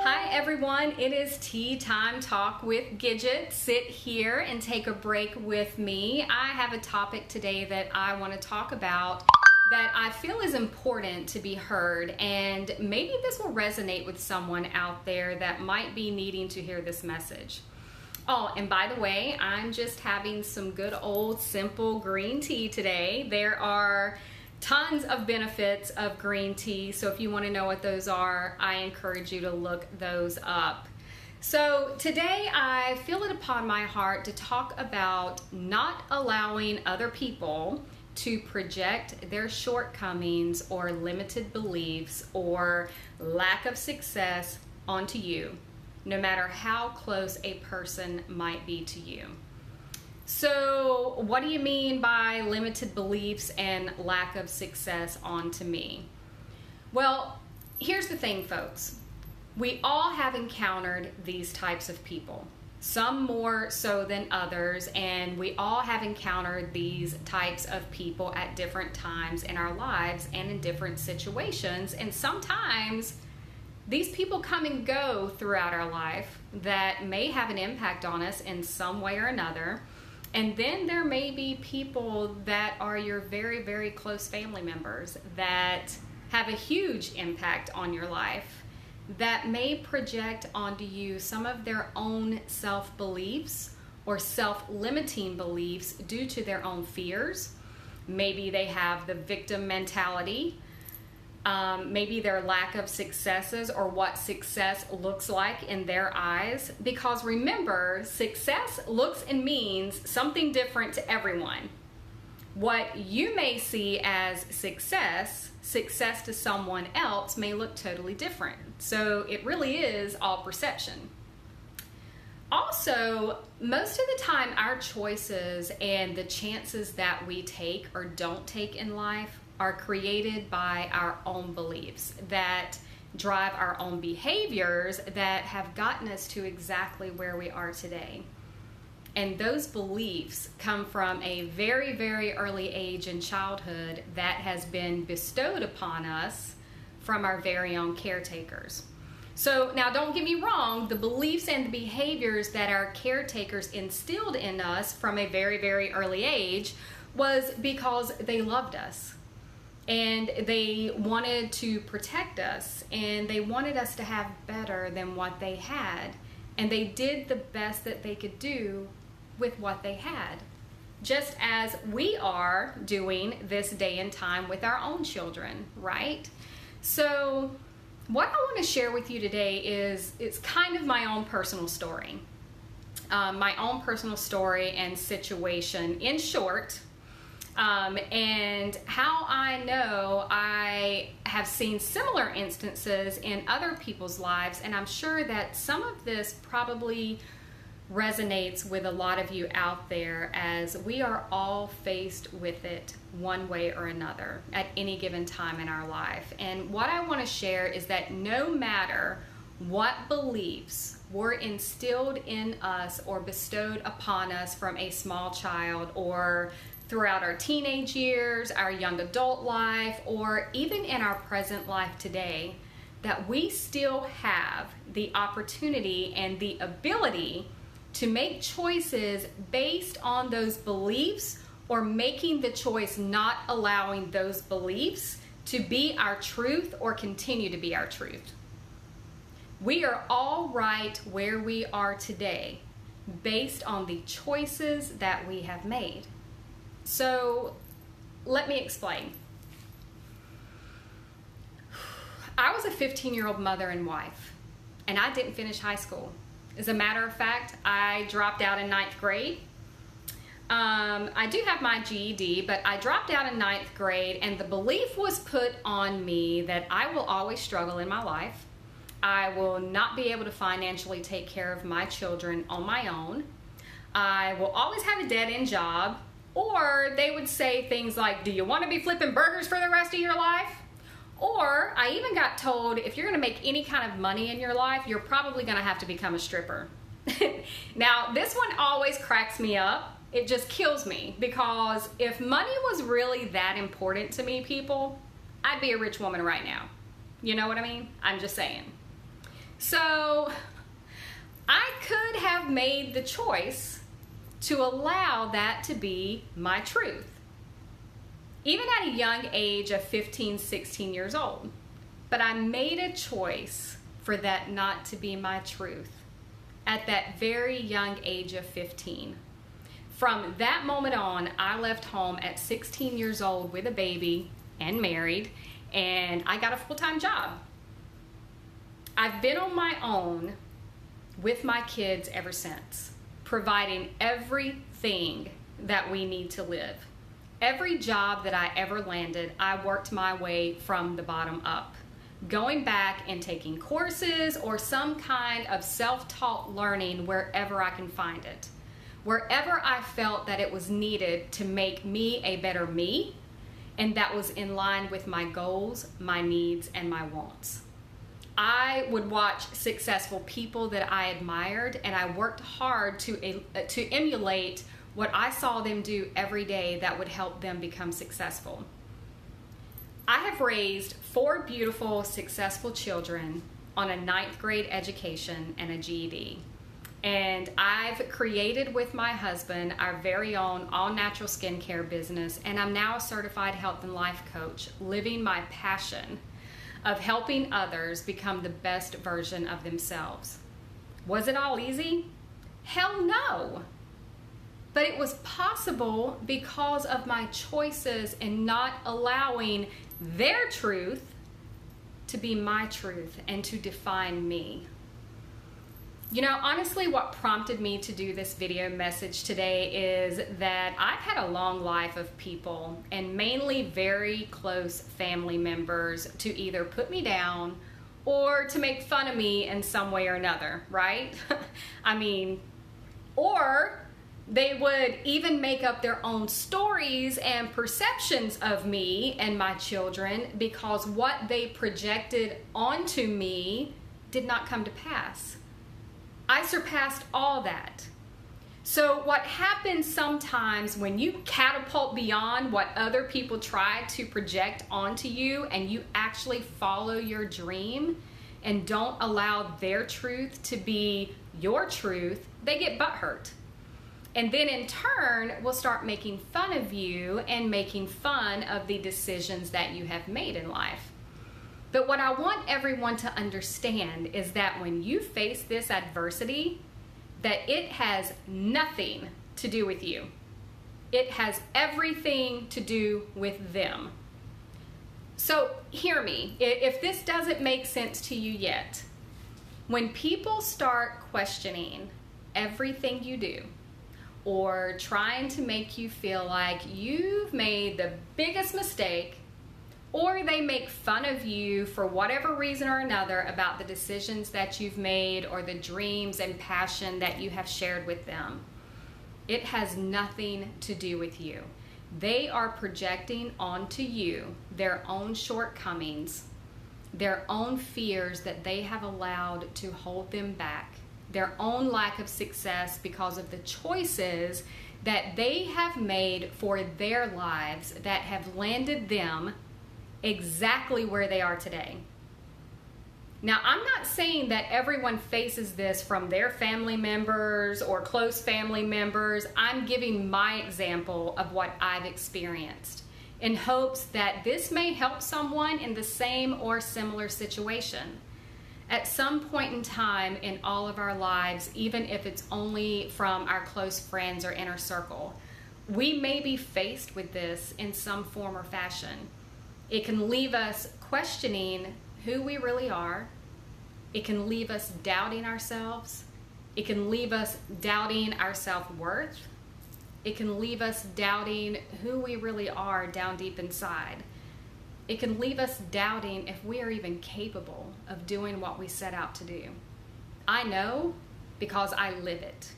Hi everyone, it is Tea Time Talk with Gidget. Sit here and take a break with me. I have a topic today that I want to talk about that I feel is important to be heard, and maybe this will resonate with someone out there that might be needing to hear this message. Oh, and by the way, I'm just having some good old simple green tea today. There are tons of benefits of green tea, so if you want to know what those are, I encourage you to look those up. So today I feel it upon my heart to talk about not allowing other people to project their shortcomings or limited beliefs or lack of success onto you, no matter how close a person might be to you. So what do you mean by limited beliefs and lack of success onto me? Well, here's the thing, folks. We all have encountered these types of people, some more so than others, and we all have encountered these types of people at different times in our lives and in different situations. And sometimes these people come and go throughout our life that may have an impact on us in some way or another. And then there may be people that are your very, very close family members that have a huge impact on your life that may project onto you some of their own self-beliefs or self-limiting beliefs due to their own fears. Maybe they have the victim mentality. Maybe their lack of successes or what success looks like in their eyes. Because remember, success looks and means something different to everyone. What you may see as success to someone else may look totally different. So it really is all perception. Also, most of the time our choices and the chances that we take or don't take in life are created by our own beliefs that drive our own behaviors that have gotten us to exactly where we are today. And those beliefs come from a very, very early age in childhood that has been bestowed upon us from our very own caretakers. So now don't get me wrong, the beliefs and the behaviors that our caretakers instilled in us from a very, very early age was because they loved us. And they wanted to protect us, and they wanted us to have better than what they had. And they did the best that they could do with what they had, just as we are doing this day and time with our own children, right? So what I want to share with you today is it's kind of my own personal story. My own personal story and situation in short. And how I know I have seen similar instances in other people's lives, and I'm sure that some of this probably resonates with a lot of you out there, as we are all faced with it one way or another at any given time in our life. And what I want to share is that no matter what beliefs were instilled in us or bestowed upon us from a small child or throughout our teenage years, our young adult life, or even in our present life today, that we still have the opportunity and the ability to make choices based on those beliefs, or making the choice not allowing those beliefs to be our truth or continue to be our truth. We are all right where we are today based on the choices that we have made. So let me explain. I was a 15-year-old mother and wife, and I didn't finish high school. As a matter of fact, I dropped out in 9th grade. I do have my GED, but I dropped out in 9th grade, and the belief was put on me that I will always struggle in my life. I will not be able to financially take care of my children on my own. I will always have a dead-end job. Or they would say things like, do you want to be flipping burgers for the rest of your life? Or I even got told, if you're going to make any kind of money in your life, you're probably going to have to become a stripper. Now, this one always cracks me up. It just kills me, because if money was really that important to me, people, I'd be a rich woman right now. You know what I mean? I'm just saying. So I could have made the choice to allow that to be my truth, even at a young age of 15, 16 years old. But I made a choice for that not to be my truth at that very young age of 15. From that moment on, I left home at 16 years old with a baby and married, and I got a full-time job. I've been on my own with my kids ever since, providing everything that we need to live. Every job that I ever landed, I worked my way from the bottom up, going back and taking courses or some kind of self-taught learning wherever I can find it. Wherever I felt that it was needed to make me a better me, and that was in line with my goals, my needs, and my wants. I would watch successful people that I admired, and I worked hard to emulate what I saw them do every day that would help them become successful. I have raised 4 beautiful, successful children on a 9th grade education and a GED. And I've created with my husband our very own all-natural skincare business, and I'm now a certified health and life coach, living my passion of helping others become the best version of themselves. Was it all easy? Hell no. But it was possible because of my choices in not allowing their truth to be my truth and to define me. You know, honestly, what prompted me to do this video message today is that I've had a long life of people, and mainly very close family members, to either put me down or to make fun of me in some way or another, right? I mean, or they would even make up their own stories and perceptions of me and my children because what they projected onto me did not come to pass. I surpassed all that. So what happens sometimes when you catapult beyond what other people try to project onto you and you actually follow your dream and don't allow their truth to be your truth, they get butthurt. And then in turn, will start making fun of you and making fun of the decisions that you have made in life. But what I want everyone to understand is that when you face this adversity, that it has nothing to do with you. It has everything to do with them. So hear me, if this doesn't make sense to you yet, when people start questioning everything you do, or trying to make you feel like you've made the biggest mistake, or they make fun of you for whatever reason or another about the decisions that you've made or the dreams and passion that you have shared with them, it has nothing to do with you. They are projecting onto you their own shortcomings, their own fears that they have allowed to hold them back, their own lack of success because of the choices that they have made for their lives that have landed them exactly where they are today. Now, I'm not saying that everyone faces this from their family members or close family members. I'm giving my example of what I've experienced in hopes that this may help someone in the same or similar situation. At some point in time in all of our lives, even if it's only from our close friends or inner circle, we may be faced with this in some form or fashion. It can leave us questioning who we really are. It can leave us doubting ourselves. It can leave us doubting our self-worth. It can leave us doubting who we really are down deep inside. It can leave us doubting if we are even capable of doing what we set out to do. I know because I live it.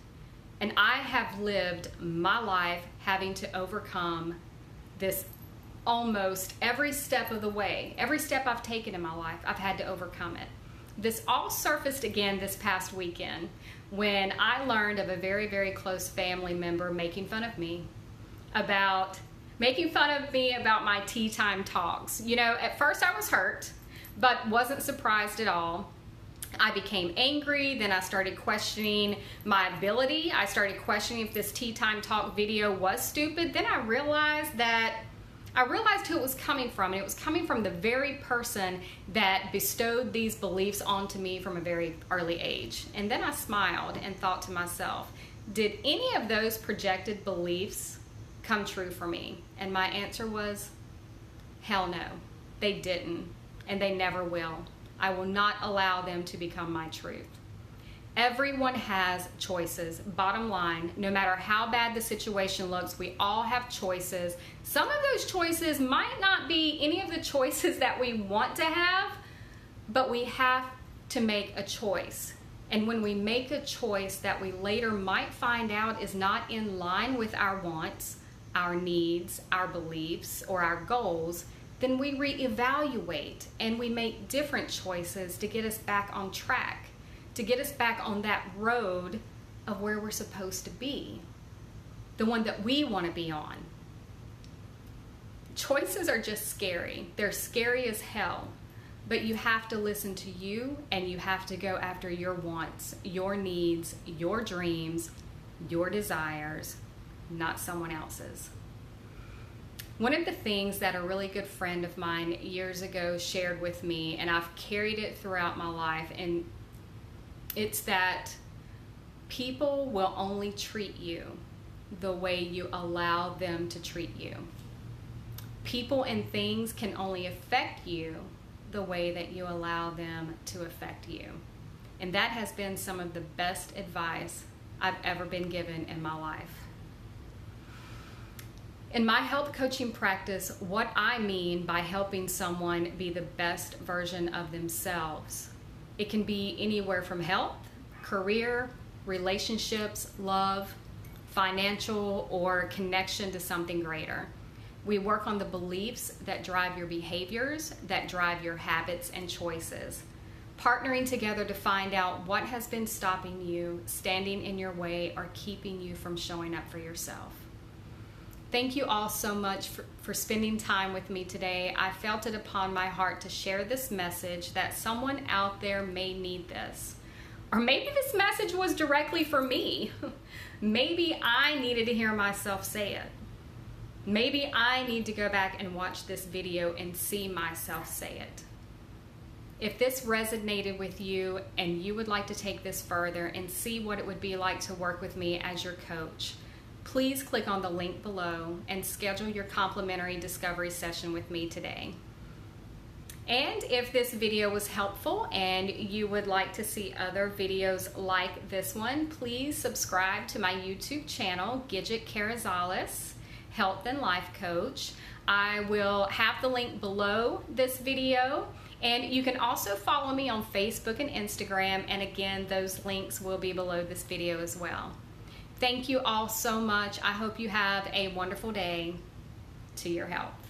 And I have lived my life having to overcome this almost every step of the way. Every step I've taken in my life, I've had to overcome it. This all surfaced again this past weekend when I learned of a very, very close family member making fun of me about my tea time talks. You know, at first I was hurt, but wasn't surprised at all. I became angry. Then I started questioning my ability. I started questioning if this Tea Time Talk video was stupid. Then I realized who it was coming from, and it was coming from the very person that bestowed these beliefs onto me from a very early age. And then I smiled and thought to myself, did any of those projected beliefs come true for me? And my answer was, hell no, they didn't, and they never will. I will not allow them to become my truth. Everyone has choices. Bottom line, no matter how bad the situation looks, we all have choices. Some of those choices might not be any of the choices that we want to have, but we have to make a choice. And when we make a choice that we later might find out is not in line with our wants, our needs, our beliefs, or our goals, then we reevaluate and we make different choices to get us back on track, to get us back on that road of where we're supposed to be, the one that we want to be on. Choices are just scary. They're scary as hell, but you have to listen to you, and you have to go after your wants, your needs, your dreams, your desires, not someone else's. One of the things that a really good friend of mine years ago shared with me, and I've carried it throughout my life, and it's that people will only treat you the way you allow them to treat you. People and things can only affect you the way that you allow them to affect you. And that has been some of the best advice I've ever been given in my life. In my health coaching practice, what I mean by helping someone be the best version of themselves, it can be anywhere from health, career, relationships, love, financial, or connection to something greater. We work on the beliefs that drive your behaviors, that drive your habits and choices, partnering together to find out what has been stopping you, standing in your way, or keeping you from showing up for yourself. Thank you all so much for spending time with me today. I felt it upon my heart to share this message that someone out there may need this. Or maybe this message was directly for me. Maybe I needed to hear myself say it. Maybe I need to go back and watch this video and see myself say it. If this resonated with you and you would like to take this further and see what it would be like to work with me as your coach, please click on the link below and schedule your complimentary discovery session with me today. And if this video was helpful and you would like to see other videos like this one, please subscribe to my YouTube channel, Gidget Carrizales, Health and Life Coach. I will have the link below this video, and you can also follow me on Facebook and Instagram, and again, those links will be below this video as well. Thank you all so much. I hope you have a wonderful day. To your health.